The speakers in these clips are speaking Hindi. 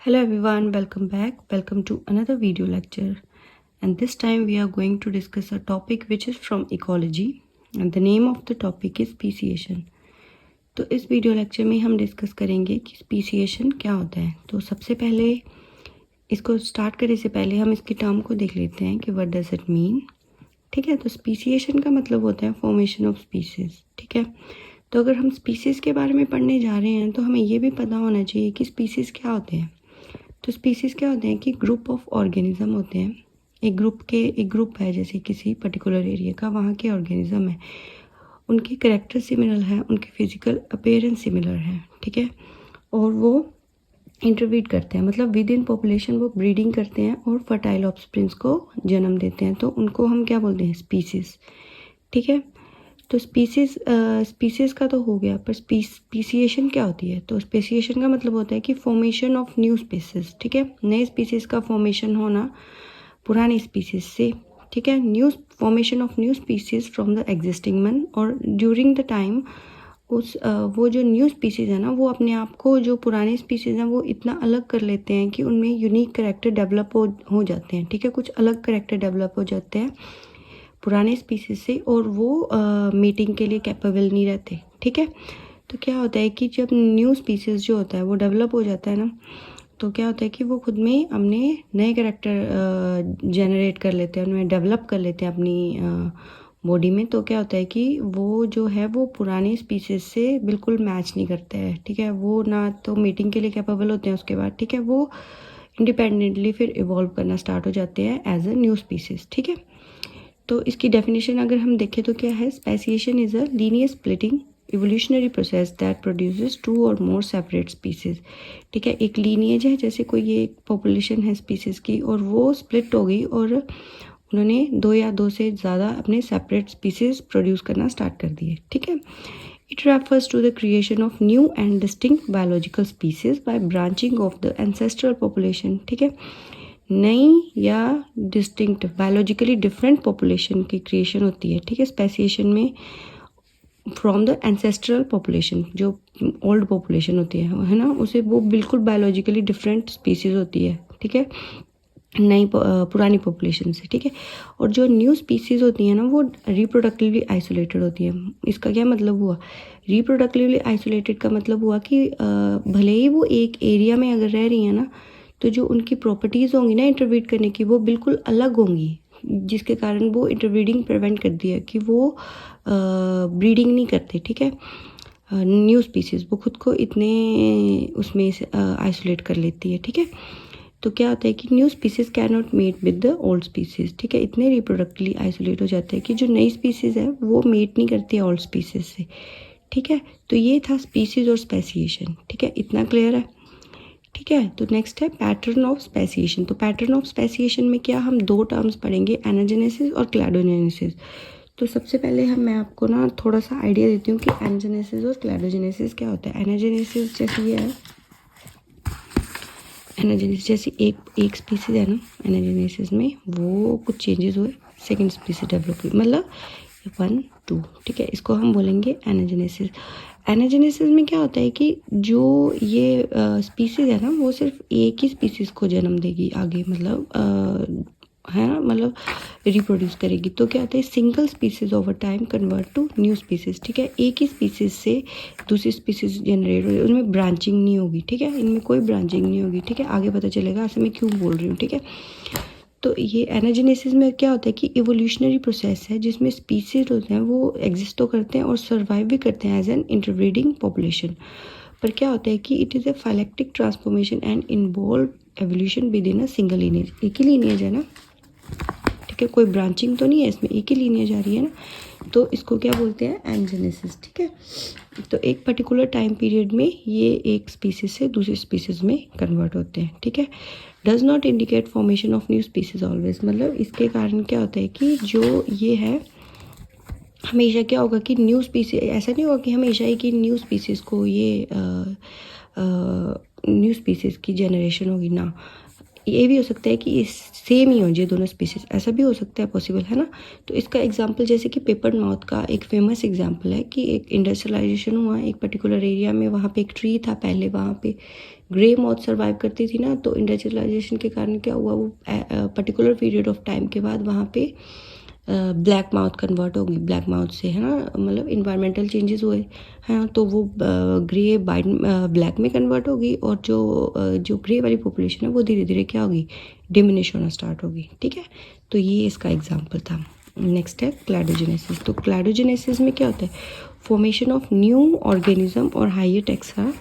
Hello everyone, welcome back. Welcome to another video lecture. And this time we are going to discuss a topic which is from ecology. And the name of the topic is speciation. तो इस वीडियो लेक्चर में हम डिस्कस करेंगे कि स्पीसिएशन क्या होता है। तो सबसे पहले इसको स्टार्ट करने से पहले हम इसकी टर्म को देख लेते हैं कि व्हाट डज इट मीन। ठीक है, तो स्पीसिएशन का मतलब होता है फॉर्मेशन ऑफ स्पीसीज। ठीक है, तो अगर हम स्पीसीज के बारे में पढ़ने जा रहे हैं तो हमें ये भी पता होना चाहिए कि स्पीसीज क्या होते हैं। तो स्पीसीज क्या होते हैं कि ग्रुप ऑफ ऑर्गेनिज्म होते हैं। एक ग्रुप है जैसे किसी पर्टिकुलर एरिया का, वहाँ के ऑर्गेनिज्म है, उनके कैरेक्टर सिमिलर है, उनके फिजिकल अपीयरेंस सिमिलर है। ठीक है, और वो इंटरब्रीड करते हैं, मतलब विद इन पॉपुलेशन वो ब्रीडिंग करते हैं और फर्टाइल ऑफस्प्रिंग्स को जन्म देते हैं। तो उनको हम क्या बोलते हैं? स्पीसीज। ठीक है, तो स्पीसीज का तो हो गया, पर स्पीसिएशन क्या होती है? तो स्पीसिएशन का मतलब होता है कि फॉर्मेशन ऑफ न्यू स्पीसीज। ठीक है, नए स्पीसीज का फॉर्मेशन होना पुरानी स्पीसीज से। ठीक है, new formation of new species from the existing one, और ड्यूरिंग द टाइम वो जो न्यू स्पीसीज है ना, वो अपने आप को, जो पुराने स्पीसीज हैं वो इतना अलग कर लेते हैं कि उनमें यूनिक करेक्टर डेवलप हो जाते हैं। ठीक है, कुछ अलग करेक्टर डेवलप हो जाते हैं पुराने स्पीसीज से, और वो मीटिंग के लिए कैपेबल नहीं रहते। ठीक है, तो क्या होता है कि जब न्यू स्पीसीज जो होता है वो डेवलप हो जाता है ना, तो क्या होता है कि वो खुद में अपने नए कैरेक्टर जनरेट कर लेते हैं, उनमें डेवलप कर लेते हैं अपनी बॉडी में। तो क्या होता है कि वो जो है वो पुराने स्पीसीज से बिल्कुल मैच नहीं करते हैं। ठीक है, वो ना तो मीटिंग के लिए कैपेबल होते हैं उसके बाद। ठीक है, वो इंडिपेंडेंटली फिर इवॉल्व करना स्टार्ट हो जाते हैं एज अ न्यू स्पीसीज। ठीक है, तो इसकी डेफिनेशन अगर हम देखें तो क्या है? Speciation is a linear splitting evolutionary process that produces two or more separate species. ठीक है, एक लीनिएज है, जैसे कोई ये पॉपुलेशन है स्पीसीज की और वो स्प्लिट हो गई और उन्होंने दो या दो से ज़्यादा अपने सेपरेट स्पीसीज प्रोड्यूस करना स्टार्ट कर दिए। ठीक है, it refers to the creation of new and distinct biological species by branching of the ancestral population. ठीक है, नई या डिस्टिंक्ट बायोलॉजिकली डिफरेंट पॉपुलेशन की क्रिएशन होती है। ठीक है, स्पेसिएशन में फ्रॉम द एंसेस्ट्रल पॉपुलेशन, जो ओल्ड पॉपुलेशन होती है ना, उसे वो बिल्कुल बायोलॉजिकली डिफरेंट स्पीसीज होती है। ठीक है, नई पुरानी पॉपुलेशन से। ठीक है, और जो न्यू स्पीसीज होती हैं ना, वो रिप्रोडक्टिवली आइसोलेटेड होती है। इसका क्या मतलब हुआ? रिप्रोडक्टिवली आइसोलेटेड का मतलब हुआ कि भले ही वो एक एरिया में अगर रह रही है ना, तो जो उनकी प्रॉपर्टीज़ होंगी ना इंटरब्रीड करने की, वो बिल्कुल अलग होंगी, जिसके कारण वो इंटरब्रीडिंग प्रिवेंट कर दिया कि वो ब्रीडिंग नहीं करते। ठीक है, न्यू स्पीसीज वो खुद को इतने उसमें आइसोलेट कर लेती है। ठीक है, तो क्या होता है कि new species cannot mate with the old species. ठीक है, इतने रिप्रोडक्टिवली आइसोलेट हो जाते हैं कि जो नई स्पीसीज है वो मेट नहीं करती है ओल्ड स्पीसीज से। ठीक है, तो ये था स्पीसीज और स्पेसिएशन। ठीक है, इतना क्लियर है? ठीक है, तो नेक्स्ट है पैटर्न ऑफ स्पेसिएशन। तो पैटर्न ऑफ स्पेसिएशन में क्या, हम दो टर्म्स पढ़ेंगे, एनाजेनेसिस और क्लैडोजेनेसिस। तो सबसे पहले मैं आपको ना थोड़ा सा आइडिया देती हूँ कि एनाजेनेसिस और क्लैडोजेनेसिस क्या होता है। एनाजेनेसिस जैसे ये है, एनाजेनेसिस जैसे एक स्पीसीज है ना, एनाजेनेसिस में वो कुछ चेंजेस हुए, सेकंड स्पीसीज डेवलप हुई, मतलब 1 2। ठीक है, इसको हम बोलेंगे एनाजेनेसिस। एनाजेनेसिस में क्या होता है कि जो ये स्पीसीज है ना, वो सिर्फ एक ही स्पीसीज को जन्म देगी आगे, मतलब है ना, मतलब रिप्रोड्यूस करेगी। तो क्या होता है, single species over time convert to new species. ठीक है, एक ही स्पीसीज से दूसरी स्पीसीज जनरेट हो रही है, उनमें ब्रांचिंग नहीं होगी। ठीक है, इनमें कोई ब्रांचिंग नहीं होगी। ठीक है, आगे पता चलेगा ऐसे मैं क्यों बोल रही हूँ। ठीक है, तो ये एनाजेनेसिस में क्या होता है कि इवोल्यूशनरी प्रोसेस है, जिसमें स्पीसीज होते हैं वो एग्जिस्ट तो करते हैं और सर्वाइव भी करते हैं एज एन इंटरब्रीडिंग पॉपुलेशन। पर क्या होता है कि it is a phyletic transformation and involve evolution with in a single lineage. एक ही लीनिएज है ना, ठीक है, कोई ब्रांचिंग तो नहीं है इसमें, एक ही लीनिएज आ रही है ना, तो इसको क्या बोलते हैं? एनाजेनेसिस। ठीक है, तो एक पर्टिकुलर टाइम पीरियड में ये एक स्पीसीज से दूसरी स्पीसीज में कन्वर्ट होते हैं। ठीक है, does not indicate formation of new species always, मतलब इसके कारण क्या होता है कि जो ये है, हमेशा क्या होगा कि न्यू स्पीसीज, ऐसा नहीं होगा कि हमेशा ही कि न्यू स्पीसीज को ये न्यू स्पीसीज की जनरेशन होगी ना, ये भी हो सकता है कि सेम ही हो ये दोनों स्पीसीज, ऐसा भी हो सकता है, पॉसिबल है ना। तो इसका एग्जांपल जैसे कि पेपर माउथ का एक फेमस एग्जांपल है कि एक इंडस्ट्रियलाइजेशन हुआ एक पर्टिकुलर एरिया में, वहाँ पे एक ट्री था पहले, वहाँ पे ग्रे माउथ सर्वाइव करती थी ना। तो इंडस्ट्रियलाइजेशन के कारण क्या हुआ, वो पर्टिकुलर पीरियड ऑफ टाइम के बाद वहाँ पे ब्लैक माउथ कन्वर्ट होगी, ब्लैक माउथ से, है ना, मतलब इन्वायरमेंटल चेंजेस हुए हैं, तो वो ग्रे ब्लैक में कन्वर्ट होगी, और जो ग्रे वाली पॉपुलेशन है वो धीरे धीरे क्या होगी, डिमिनिश होना स्टार्ट होगी। ठीक है, तो ये इसका एग्जाम्पल था। नेक्स्ट है क्लैडोजेनेसिस। तो क्लैडोजेनेसिस में क्या होता है, फॉर्मेशन ऑफ न्यू ऑर्गेनिज्म और higher taxa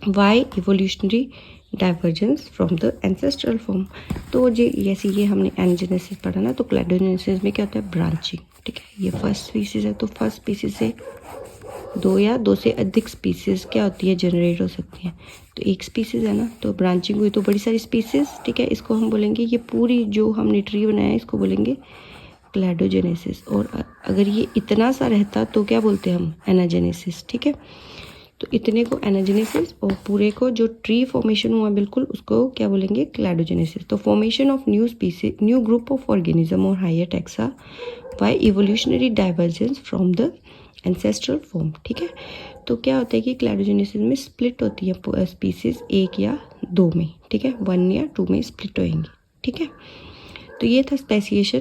via evolutionary divergence from the ancestral form. तो जैसे ये हमने एनजेनेसिस पढ़ा ना, तो क्लैडोजेनेसिस में क्या होता है, ब्रांचिंग। ठीक है, ये फर्स्ट स्पीसीज है, तो फर्स्ट स्पीसीज से दो या दो से अधिक स्पीसीज क्या होती है, जनरेट हो सकती हैं। तो एक स्पीसीज है ना, तो ब्रांचिंग हुई तो बड़ी सारी स्पीसीज। ठीक है, इसको हम बोलेंगे, ये पूरी जो हमने ट्री बनाया है इसको बोलेंगे क्लैडोजेनेसिस। और अगर ये इतना सा रहता तो क्या बोलते हैं हम, एनाजेनेसिस। ठीक है, तो इतने को एनाजेनेसिस, और पूरे को जो ट्री फॉर्मेशन हुआ बिल्कुल उसको क्या बोलेंगे, क्लैडोजेनेसिस। तो formation of new species, new group of organism और higher taxa by evolutionary divergence from the ancestral form. ठीक है, तो क्या होता है कि क्लैडोजेनेसिस में स्प्लिट होती है स्पीसीज एक या दो में। ठीक है, 1 या 2 में स्प्लिट होएंगी। ठीक है, तो ये था स्पेसिएशन।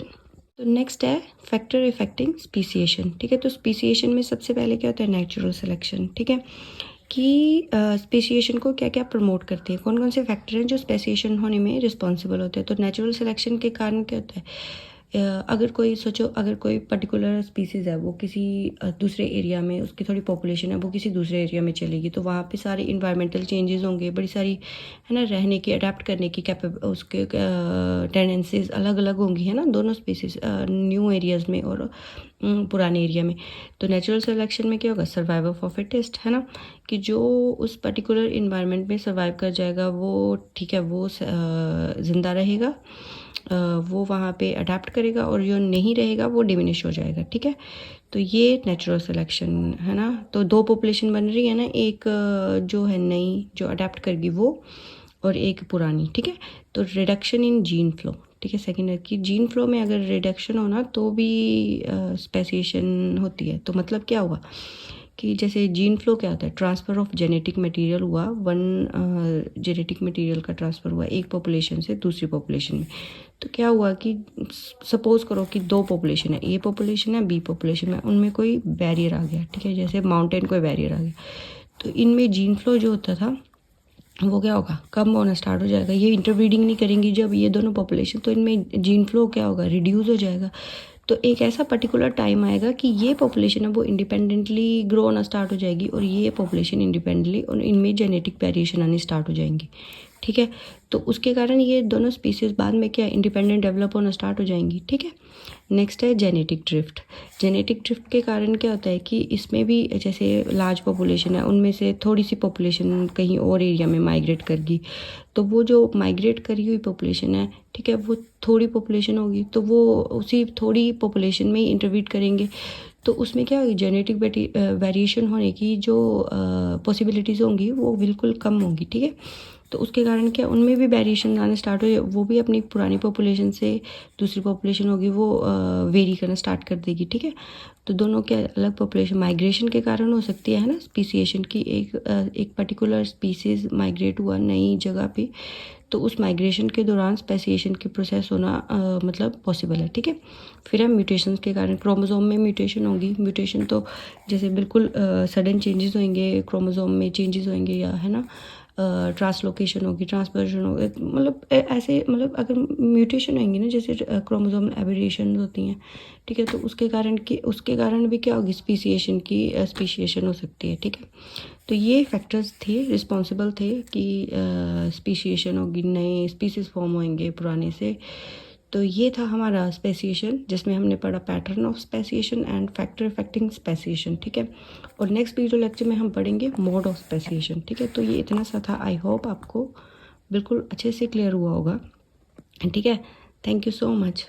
तो नेक्स्ट है फैक्टर इफेक्टिंग स्पीसिएशन। ठीक है, तो स्पीसिएशन में सबसे पहले क्या होता है, नेचुरल सिलेक्शन। ठीक है, कि स्पेसिएशन को क्या क्या प्रमोट करते हैं, कौन कौन से फैक्टर हैं जो स्पेसिएशन होने में रिस्पॉन्सिबल होते हैं। तो नेचुरल सिलेक्शन के कारण क्या होता है, अगर कोई सोचो, अगर कोई पर्टिकुलर स्पीसीज़ है वो किसी दूसरे एरिया में, उसकी थोड़ी पॉपुलेशन है वो किसी दूसरे एरिया में चलेगी, तो वहाँ पे सारे इन्वायरमेंटल चेंजेस होंगे, बड़ी सारी, है ना, रहने की, अडेप्ट करने की उसके टेंडेंसीज अलग अलग होंगी, है ना, दोनों स्पीसीज न्यू एरियाज़ में और पुराने एरिया में। तो नेचुरल सिलेक्शन में क्या होगा, सर्वाइवल ऑफ फिटेस्ट, है ना, कि जो उस पर्टिकुलर इन्वायरमेंट में सर्वाइव कर जाएगा वो, ठीक है, वो ज़िंदा रहेगा, वो वहाँ पे अडेप्ट करेगा, और जो नहीं रहेगा वो डिमिनिश हो जाएगा। ठीक है, तो ये नेचुरल सिलेक्शन है ना। तो दो पॉपुलेशन बन रही है ना, एक जो है नई जो अडेप्ट करेगी वो, और एक पुरानी। ठीक है, तो रिडक्शन इन जीन फ्लो। ठीक है, सेकेंड की जीन फ्लो में अगर रिडक्शन होना तो भी स्पेसिएशन होती है। तो मतलब क्या हुआ कि जैसे जीन फ्लो क्या होता है, ट्रांसफ़र ऑफ जेनेटिक मटेरियल हुआ, जेनेटिक मटेरियल का ट्रांसफ़र हुआ एक पॉपुलेशन से दूसरी पॉपुलेशन में। तो क्या हुआ कि सपोज़ करो कि दो पॉपुलेशन है, ए पॉपुलेशन है, बी पॉपुलेशन है, उनमें कोई बैरियर आ गया। ठीक है, जैसे माउंटेन कोई बैरियर आ गया, तो इनमें जीन फ्लो जो होता था वो क्या होगा, कम होना स्टार्ट हो जाएगा। ये इंटरब्रीडिंग नहीं करेंगी जब ये दोनों पॉपुलेशन, तो इनमें जीन फ्लो क्या होगा, रिड्यूस हो जाएगा। तो एक ऐसा पर्टिकुलर टाइम आएगा कि ये पॉपुलेशन है वो इंडिपेंडेंटली ग्रो होना स्टार्ट हो जाएगी, और ये पॉपुलेशन इंडिपेंडेंटली, और इनमें जेनेटिक वेरिएशन आनी स्टार्ट हो जाएंगी। ठीक है, तो उसके कारण ये दोनों स्पीसीज बाद में क्या इंडिपेंडेंट डेवलप होना स्टार्ट हो जाएंगी। ठीक है, नेक्स्ट है जेनेटिक ड्रिफ्ट। जेनेटिक ड्रिफ्ट के कारण क्या होता है कि इसमें भी जैसे लार्ज पॉपुलेशन है, उनमें से थोड़ी सी पॉपुलेशन कहीं और एरिया में माइग्रेट कर गई, तो वो जो माइग्रेट करी हुई पॉपुलेशन है, ठीक है, वो थोड़ी पॉपुलेशन होगी, तो वो उसी थोड़ी पॉपुलेशन में ही इंटरवीट करेंगे, तो उसमें क्या होगी, जेनेटिक वेरिएशन होने की जो पॉसिबिलिटीज़ होंगी वो बिल्कुल कम होंगी। ठीक है, तो उसके कारण क्या उनमें भी वेरिएशन आने स्टार्ट हो, वो भी अपनी पुरानी पॉपुलेशन से दूसरी पॉपुलेशन होगी वो वेरी करना स्टार्ट कर देगी। ठीक है, तो दोनों के अलग पॉपुलेशन माइग्रेशन के कारण हो सकती है ना, स्पीसिएशन की, एक पर्टिकुलर स्पीसीज माइग्रेट हुआ नई जगह पे, तो उस माइग्रेशन के दौरान स्पेसिएशन की प्रोसेस होना मतलब पॉसिबल है। ठीक है, फिर है म्यूटेशंस के कारण, क्रोमोसोम में म्यूटेशन होगी। म्यूटेशन तो जैसे बिल्कुल सडन चेंजेस होंगे, क्रोमोसोम में चेंजेस होंगे, या है ना, ट्रांसलोकेशन होगी, ट्रांसवर्जन होगी, मतलब ऐसे, मतलब अगर म्यूटेशन होंगी ना, जैसे क्रोमोसोमल एबरेशन होती हैं, ठीक है, तो उसके कारण भी क्या होगी, स्पीसिएशन हो सकती है। ठीक है, तो ये फैक्टर्स थे, रिस्पॉन्सिबल थे कि स्पीसिएशन होगी, नए स्पीसीज फॉर्म होंगे पुराने से। तो ये था हमारा स्पेसिएशन, जिसमें हमने पढ़ा pattern of speciation and factor affecting speciation. ठीक है, और नेक्स्ट वीडियो लेक्चर में हम पढ़ेंगे मोड ऑफ स्पेसिएशन। ठीक है, तो ये इतना सा था, आई होप आपको बिल्कुल अच्छे से क्लियर हुआ होगा। ठीक है, थैंक यू सो मच।